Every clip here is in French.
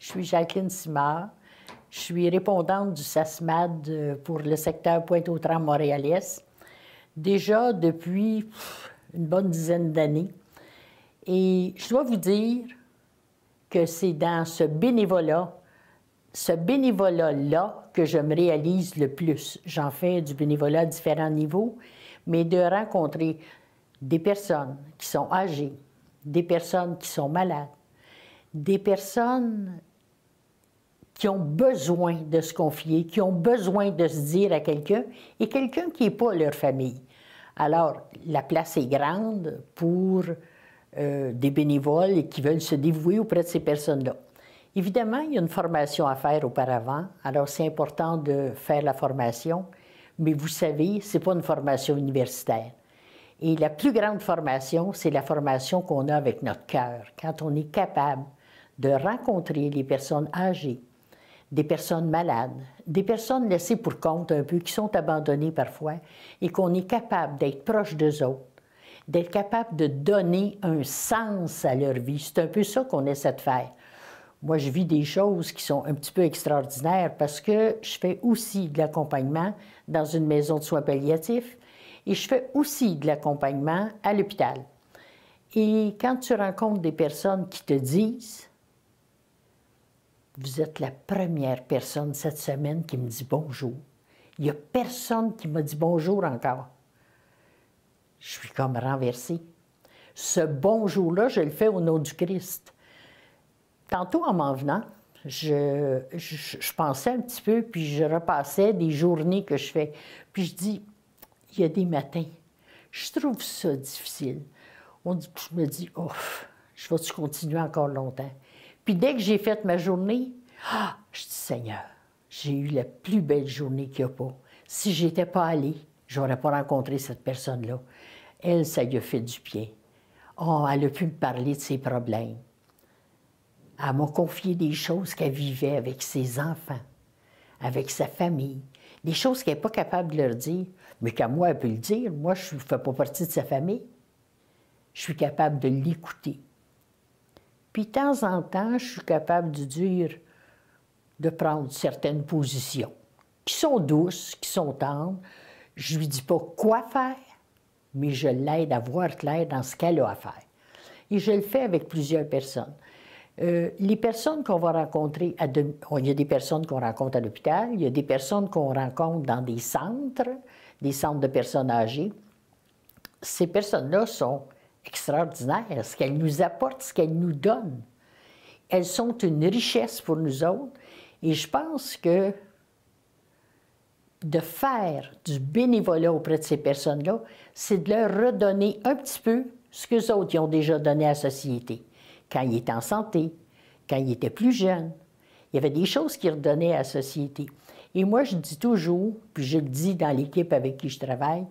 Je suis Jacqueline Simard. Je suis répondante du SASMAD pour le secteur Pointe-aux-Trembles montréalais, déjà depuis une bonne dizaine d'années. Et je dois vous dire que c'est dans ce bénévolat-là que je me réalise le plus. J'en fais du bénévolat à différents niveaux, mais de rencontrer des personnes qui sont âgées, des personnes qui sont malades, des personnes qui ont besoin de se confier, qui ont besoin de se dire à quelqu'un, et quelqu'un qui n'est pas leur famille. Alors, la place est grande pour des bénévoles qui veulent se dévouer auprès de ces personnes-là. Évidemment, il y a une formation à faire auparavant, alors c'est important de faire la formation, mais vous savez, ce n'est pas une formation universitaire. Et la plus grande formation, c'est la formation qu'on a avec notre cœur, quand on est capable de rencontrer les personnes âgées, des personnes malades, des personnes laissées pour compte un peu, qui sont abandonnées parfois, et qu'on est capable d'être proche d'eux autres, d'être capable de donner un sens à leur vie. C'est un peu ça qu'on essaie de faire. Moi, je vis des choses qui sont un petit peu extraordinaires parce que je fais aussi de l'accompagnement dans une maison de soins palliatifs et je fais aussi de l'accompagnement à l'hôpital. Et quand tu rencontres des personnes qui te disent « Vous êtes la première personne cette semaine qui me dit bonjour. Il n'y a personne qui m'a dit bonjour encore. » Je suis comme renversée. Ce bonjour-là, je le fais au nom du Christ. Tantôt, en m'en venant, je pensais un petit peu, puis je repassais des journées que je fais. Puis je dis, il y a des matins, je trouve ça difficile. Je me dis, oh, je vais-tu continuer encore longtemps? Puis dès que j'ai fait ma journée, je dis, Seigneur, j'ai eu la plus belle journée qu'il n'y a pas. Si je n'étais pas allée, je n'aurais pas rencontré cette personne-là. Elle, ça lui a fait du bien. Oh, elle a pu me parler de ses problèmes. Elle m'a confié des choses qu'elle vivait avec ses enfants, avec sa famille, des choses qu'elle n'est pas capable de leur dire, mais qu'à moi, elle peut le dire. Moi, je ne fais pas partie de sa famille. Je suis capable de l'écouter. Puis, de temps en temps, je suis capable de dire, de prendre certaines positions qui sont douces, qui sont tendres. Je ne lui dis pas quoi faire, mais je l'aide à voir clair dans ce qu'elle a à faire. Et je le fais avec plusieurs personnes. Les personnes qu'on va rencontrer, il y a des personnes qu'on rencontre à l'hôpital, il y a des personnes qu'on rencontre dans des centres de personnes âgées. Ces personnes-là sont extraordinaires, ce qu'elles nous apportent, ce qu'elles nous donnent. Elles sont une richesse pour nous autres, et je pense que de faire du bénévolat auprès de ces personnes-là, c'est de leur redonner un petit peu ce qu'eux autres ils ont déjà donné à la société. Quand ils étaient en santé, quand ils étaient plus jeunes, il y avait des choses qu'ils redonnaient à la société. Et moi, je dis toujours, puis je le dis dans l'équipe avec qui je travaille,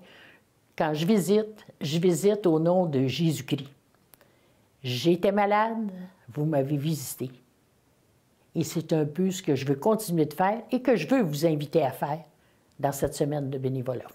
quand je visite au nom de Jésus-Christ. J'étais malade, vous m'avez visité. Et c'est un peu ce que je veux continuer de faire et que je veux vous inviter à faire dans cette semaine de bénévolat.